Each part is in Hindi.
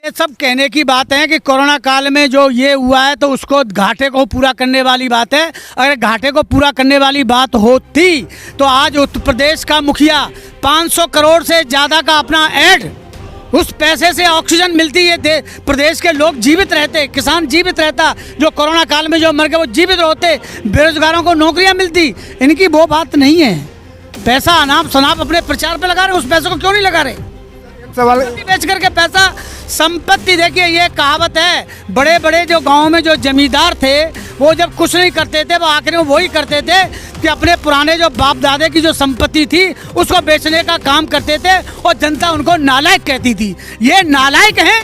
ये सब कहने की बात है कि कोरोना काल में जो ये हुआ है तो उसको घाटे को पूरा करने वाली बात है। अगर घाटे को पूरा करने वाली बात होती तो आज उत्तर प्रदेश का मुखिया 500 करोड़ से ज़्यादा का अपना ऐड, उस पैसे से ऑक्सीजन मिलती है, प्रदेश के लोग जीवित रहते, किसान जीवित रहता, जो कोरोना काल में जो मर गए वो जीवित होते, बेरोजगारों को नौकरियां मिलती। इनकी वो बात नहीं है। पैसा अनाप शनाप अपने प्रचार पे लगा रहे, उस पैसे को क्यों नहीं लगा रहे? सवाल बेच करके पैसा, संपत्ति देखिए, ये कहावत है, बड़े बड़े जो गाँव में जो जमींदार थे वो जब कुछ नहीं करते थे, वो आखिर में वही करते थे कि अपने पुराने जो बाप दादे की जो संपत्ति थी उसको बेचने का काम करते थे और जनता उनको नालायक कहती थी। ये नालायक हैं,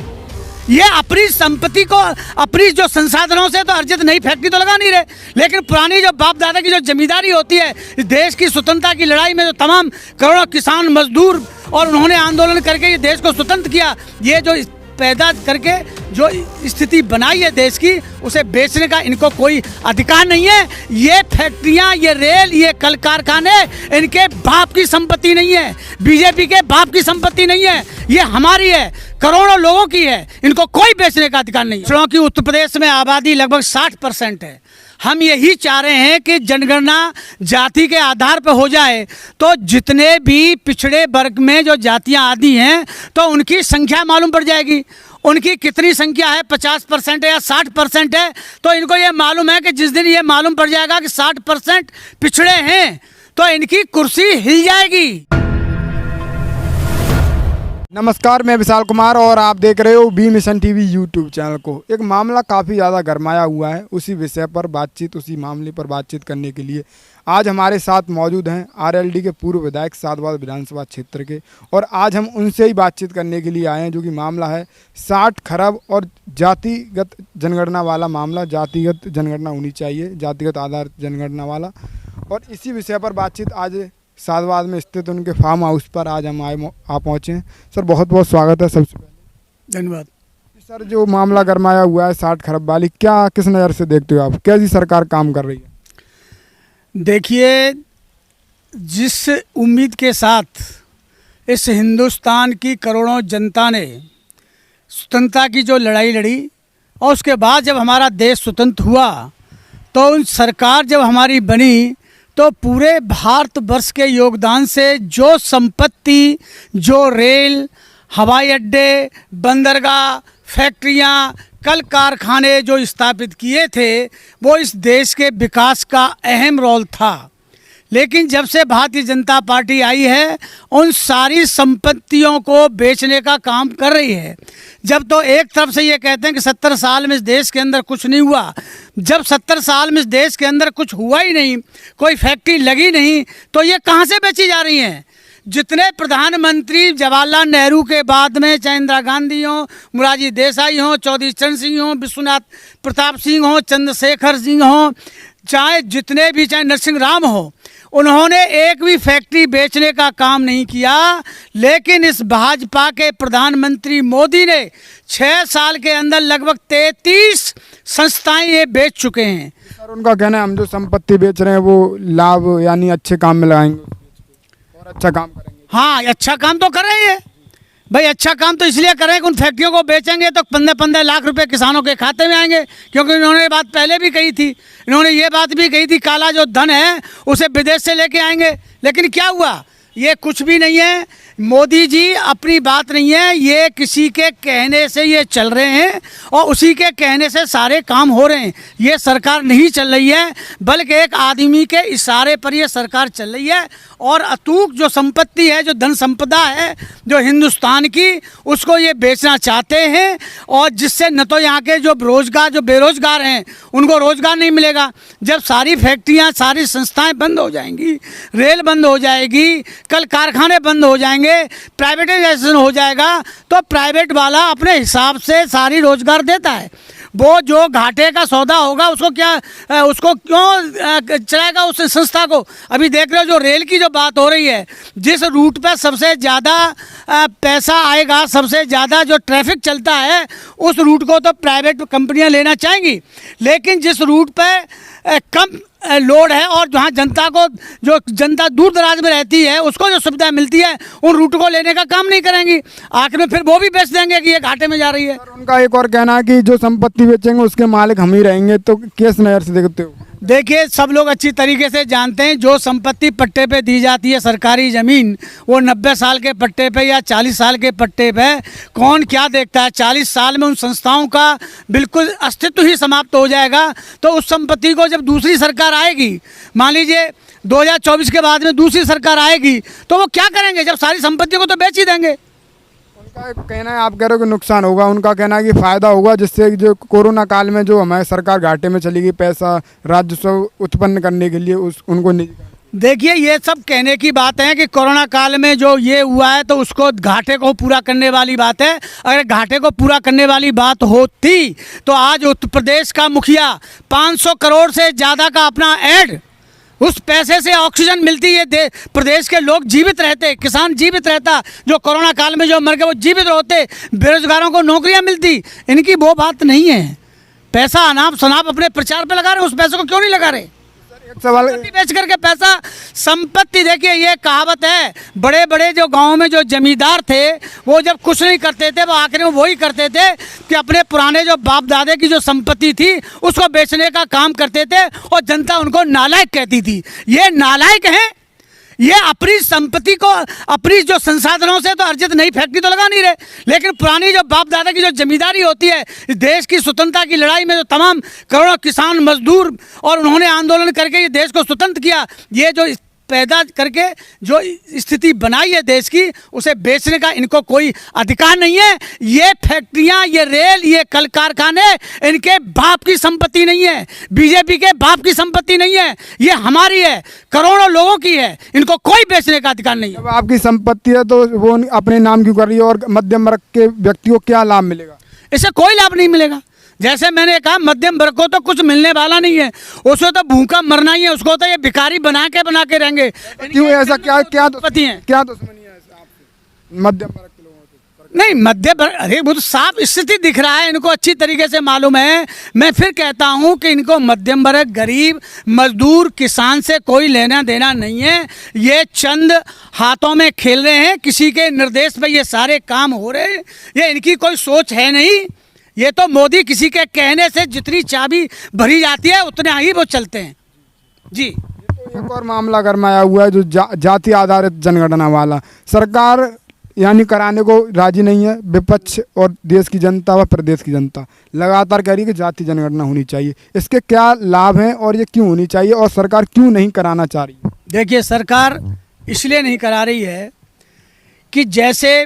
ये अपनी संपत्ति को अपनी जो संसाधनों से तो अर्जित नई फैक्ट्री तो लगा नहीं रहे, लेकिन पुरानी जो बाप दादा की जो जमींदारी होती है, देश की स्वतंत्रता की लड़ाई में जो तमाम करोड़ों किसान मजदूर और उन्होंने आंदोलन करके ये देश को स्वतंत्र किया, ये जो पैदा करके जो स्थिति बनाई है देश की, उसे बेचने का इनको कोई अधिकार नहीं है। ये फैक्ट्रियां, ये रेल, ये कल कारखाने इनके बाप की संपत्ति नहीं है, बीजेपी के बाप की संपत्ति नहीं है, ये हमारी है, करोड़ों लोगों की है, इनको कोई बेचने का अधिकार नहीं है। क्योंकि उत्तर प्रदेश में आबादी लगभग 60% है। हम यही चाह रहे हैं कि जनगणना जाति के आधार पर हो जाए, तो जितने भी पिछड़े वर्ग में जो जातियां आदि हैं तो उनकी संख्या मालूम पड़ जाएगी। उनकी कितनी संख्या है, 50% है या 60% है, तो इनको ये मालूम है कि जिस दिन ये मालूम पड़ जाएगा कि 60% पिछड़े हैं तो इनकी कुर्सी हिल जाएगी। नमस्कार, मैं विशाल कुमार और आप देख रहे हो B Mission TV YouTube channel को। एक मामला काफ़ी ज़्यादा गरमाया हुआ है, उसी विषय पर बातचीत, उसी मामले पर बातचीत करने के लिए आज हमारे साथ मौजूद हैं आरएलडी के पूर्व विधायक साधवाद विधानसभा क्षेत्र के, और आज हम उनसे ही बातचीत करने के लिए आए हैं, जो कि मामला है 60 खरब और जातिगत जनगणना वाला मामला। जातिगत जनगणना होनी चाहिए, जातिगत आधार जनगणना वाला, और इसी विषय पर बातचीत आज साधवाद में स्थित उनके फार्म हाउस पर आज हम आप पहुँचे हैं। सर, बहुत बहुत स्वागत है सबसे पहले। धन्यवाद। सर, जो मामला गरमाया हुआ है 60 खरब वाली, क्या किस नज़र से देखते हो आप? कैसी सरकार काम कर रही है? देखिए, जिस उम्मीद के साथ इस हिंदुस्तान की करोड़ों जनता ने स्वतंत्रता की जो लड़ाई लड़ी और उसके बाद जब हमारा देश स्वतंत्र हुआ तो उन सरकार जब हमारी बनी तो पूरे भारतवर्ष के योगदान से जो संपत्ति, जो रेल, हवाई अड्डे, बंदरगाह, फैक्ट्रियां, कल कारखाने जो स्थापित किए थे वो इस देश के विकास का अहम रोल था। लेकिन जब से भारतीय जनता पार्टी आई है, उन सारी संपत्तियों को बेचने का काम कर रही है। जब तो एक तरफ से ये कहते हैं कि 70 साल में इस देश के अंदर कुछ नहीं हुआ, जब 70 साल में इस देश के अंदर कुछ हुआ ही नहीं, कोई फैक्ट्री लगी नहीं, तो ये कहाँ से बेची जा रही हैं? जितने प्रधानमंत्री जवाहरलाल नेहरू के बाद में, चाहे इंदिरा गांधी हो, मोरारजी देसाई हो, चौधरी चरण सिंह हो, विश्वनाथ प्रताप सिंह हो, चंद्रशेखर सिंह हो, चाहे जितने भी, चाहे नरसिंह राम हो, उन्होंने एक भी फैक्ट्री बेचने का काम नहीं किया। लेकिन इस भाजपा के प्रधानमंत्री मोदी ने 6 साल के अंदर लगभग 33 संस्थाएं ये बेच चुके हैं। सर, उनका कहना है हम जो संपत्ति बेच रहे हैं वो लाभ यानी अच्छे काम में लगाएंगे और अच्छा काम करेंगे। हाँ, अच्छा काम तो कर रहे हैं भाई, अच्छा काम तो इसलिए करें कि उन फैक्ट्रियों को बेचेंगे तो 15-15 लाख रुपए किसानों के खाते में आएंगे, क्योंकि इन्होंने ये बात पहले भी कही थी। इन्होंने ये बात भी कही थी काला जो धन है उसे विदेश से लेके आएंगे, लेकिन क्या हुआ? ये कुछ भी नहीं है। मोदी जी अपनी बात नहीं है, ये किसी के कहने से ये चल रहे हैं और उसी के कहने से सारे काम हो रहे हैं। ये सरकार नहीं चल रही है, बल्कि एक आदमी के इशारे पर ये सरकार चल रही है। और अतूक जो संपत्ति है, जो धन संपदा है जो हिंदुस्तान की, उसको ये बेचना चाहते हैं, और जिससे न तो यहाँ के जो बेरोजगार हैं उनको रोजगार नहीं मिलेगा। जब सारी फैक्ट्रियाँ, सारी संस्थाएं बंद हो जाएंगी, रेल बंद हो जाएगी, कल कारखाने बंद हो जाएंगे, प्राइवेटाइजेशन हो जाएगा, तो प्राइवेट वाला अपने हिसाब से सारी रोजगार देता है। वो जो घाटे का सौदा होगा उसको क्यों चलाएगा उस संस्था को? अभी देख रहे हो जो रेल की जो बात हो रही है, जिस रूट पे सबसे ज़्यादा पैसा आएगा, सबसे ज़्यादा जो ट्रैफिक चलता है, उस रूट को तो प्राइवेट कंपनियां लेना चाहेंगी। लेकिन जिस रूट पे कम लोड है, और जहाँ जनता को, जो जनता दूर दराज में रहती है उसको जो सुविधा मिलती है उन रूट को लेने का काम नहीं करेंगी। आखिर में फिर वो भी बेच देंगे कि ये घाटे में जा रही है। सर, उनका एक और कहना है कि जो संपत्ति बेचेंगे उसके मालिक हम ही रहेंगे, तो किस नज़र से देखते हो? देखिए, सब लोग अच्छी तरीके से जानते हैं जो संपत्ति पट्टे पे दी जाती है, सरकारी ज़मीन, वो 90 साल के पट्टे पे या 40 साल के पट्टे पे कौन क्या देखता है। 40 साल में उन संस्थाओं का बिल्कुल अस्तित्व ही समाप्त हो जाएगा। तो उस संपत्ति को जब दूसरी सरकार आएगी, मान लीजिए 2024 के बाद में दूसरी सरकार आएगी, तो वो क्या करेंगे? जब सारी संपत्ति को तो बेच ही देंगे। उनका कहना है, आप कह रहे हो कि नुकसान होगा, उनका कहना है कि फ़ायदा होगा, जिससे जो कोरोना काल में जो हमारी सरकार घाटे में चली गई पैसा राजस्व उत्पन्न करने के लिए उनको नहीं। देखिए, ये सब कहने की बात है कि कोरोना काल में जो ये हुआ है तो उसको घाटे को पूरा करने वाली बात है। अगर घाटे को पूरा करने वाली बात होती तो आज उत्तर प्रदेश का मुखिया 500 करोड़ से ज़्यादा का अपना ऐड, उस पैसे से ऑक्सीजन मिलती है, प्रदेश के लोग जीवित रहते, किसान जीवित रहता, जो कोरोना काल में जो मर गए वो जीवित होते, बेरोजगारों को नौकरियां मिलती। इनकी वो बात नहीं है। पैसा अनाप शनाप अपने प्रचार पे लगा रहे, उस पैसे को क्यों नहीं लगा रहे? एक सवाल, संपत्ति बेच करके पैसा, संपत्ति, देखिए ये कहावत है, बड़े बड़े जो गांव में जो जमींदार थे वो जब कुछ नहीं करते थे, वो आखिर में वही करते थे कि अपने पुराने जो बाप दादे की जो संपत्ति थी उसको बेचने का काम करते थे, और जनता उनको नालायक कहती थी। ये नालायक हैं, ये अपनी संपत्ति को अपनी जो संसाधनों से तो अर्जित नई फैक्ट्री तो लगा नहीं रहे, लेकिन पुरानी जो बाप दादा की जो जमींदारी होती है, इस देश की स्वतंत्रता की लड़ाई में जो तमाम करोड़ों किसान मजदूर और उन्होंने आंदोलन करके ये देश को स्वतंत्र किया, ये जो पैदा करके जो स्थिति बनाई है देश की, उसे बेचने का इनको कोई अधिकार नहीं है। ये फैक्ट्रियां, ये रेल, ये कल कारखाने इनके बाप की संपत्ति नहीं है, बीजेपी के बाप की संपत्ति नहीं है, ये हमारी है, करोड़ों लोगों की है, इनको कोई बेचने का अधिकार नहीं है। जब आपकी संपत्ति है तो वो अपने नाम क्यों कर रही है, और मध्यम वर्ग के व्यक्ति को क्या लाभ मिलेगा? इससे कोई लाभ नहीं मिलेगा। जैसे मैंने कहा, मध्यम वर्ग को तो कुछ मिलने वाला नहीं है, उसको तो भूखा मरना ही है, उसको तो ये भिखारी बना के रहेंगे। क्यों ऐसा? क्या दुश्मनी है? क्या दुश्मनी है आपसे मध्यम वर्ग के लोगों से? नहीं, मध्य वर्ग, अरे वो तो साफ स्थिति दिख रहा है, इनको अच्छी तरीके से मालूम है। मैं फिर कहता हूं कि इनको मध्यम वर्ग, गरीब, मजदूर, किसान से कोई लेना देना नहीं है। ये चंद हाथों में खेल रहे हैं, किसी के निर्देश पे ये सारे काम हो रहे हैं, ये इनकी कोई सोच है नहीं। ये तो मोदी किसी के कहने से जितनी चाबी भरी जाती है उतने ही वो चलते हैं जी। तो एक और मामला गरमाया हुआ है, जो जाति आधारित जनगणना वाला, सरकार यानी कराने को राजी नहीं है। विपक्ष और देश की जनता व प्रदेश की जनता लगातार कह रही है कि जाति जनगणना होनी चाहिए। इसके क्या लाभ हैं और ये क्यों होनी चाहिए, और सरकार क्यों नहीं कराना चाह रही है? देखिए, सरकार इसलिए नहीं करा रही है कि जैसे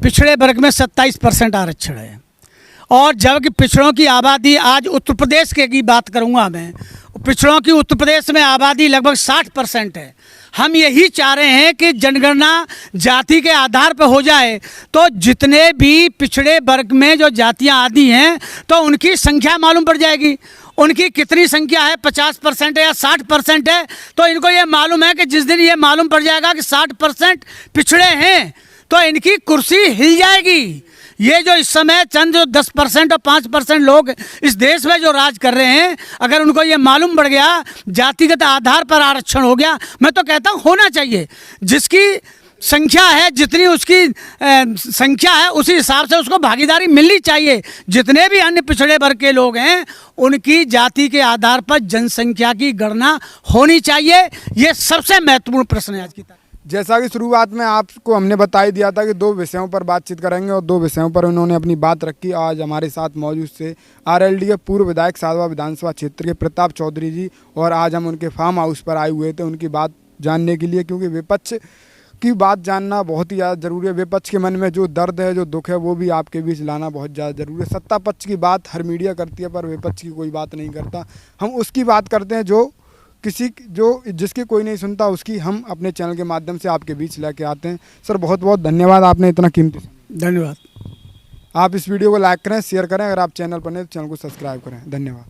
पिछड़े वर्ग में 27% आरक्षण है, और जबकि पिछड़ों की आबादी, आज उत्तर प्रदेश के की बात करूंगा मैं, पिछड़ों की उत्तर प्रदेश में आबादी लगभग 60% है। हम यही चाह रहे हैं कि जनगणना जाति के आधार पर हो जाए, तो जितने भी पिछड़े वर्ग में जो जातियां आदि हैं तो उनकी संख्या मालूम पड़ जाएगी। उनकी कितनी संख्या है, 50% है या 60% है, तो इनको ये मालूम है कि जिस दिन ये मालूम पड़ जाएगा कि 60% पिछड़े हैं तो इनकी कुर्सी हिल जाएगी। ये जो इस समय चंद जो 10% और 5% लोग इस देश में जो राज कर रहे हैं, अगर उनको ये मालूम पड़ गया जातिगत आधार पर आरक्षण हो गया, मैं तो कहता हूँ होना चाहिए। जिसकी संख्या है, जितनी उसकी संख्या है, उसी हिसाब से उसको भागीदारी मिलनी चाहिए। जितने भी अन्य पिछड़े वर्ग के लोग हैं उनकी जाति के आधार पर जनसंख्या की गणना होनी चाहिए। ये सबसे महत्वपूर्ण प्रश्न है आज की तारीख। जैसा कि शुरुआत में आपको हमने बता ही दिया था कि 2 विषयों पर बातचीत करेंगे, और 2 विषयों पर उन्होंने अपनी बात रखी। आज हमारे साथ मौजूद से आरएलडी के पूर्व विधायक साधवा विधानसभा क्षेत्र के प्रताप चौधरी जी, और आज हम उनके फार्म हाउस पर आए हुए थे उनकी बात जानने के लिए, क्योंकि विपक्ष की बात जानना बहुत ही ज़्यादा ज़रूरी है। विपक्ष के मन में जो दर्द है, जो दुख है, वो भी आपके बीच लाना बहुत ज़्यादा ज़रूरी है। सत्ता पक्ष की बात हर मीडिया करती है, पर विपक्ष की कोई बात नहीं करता। हम उसकी बात करते हैं जो जिसकी कोई नहीं सुनता, उसकी हम अपने चैनल के माध्यम से आपके बीच लेके आते हैं। सर, बहुत बहुत धन्यवाद, आपने इतना कीमती। धन्यवाद। आप इस वीडियो को लाइक करें, शेयर करें। अगर आप चैनल पर नहीं तो चैनल को सब्सक्राइब करें। धन्यवाद।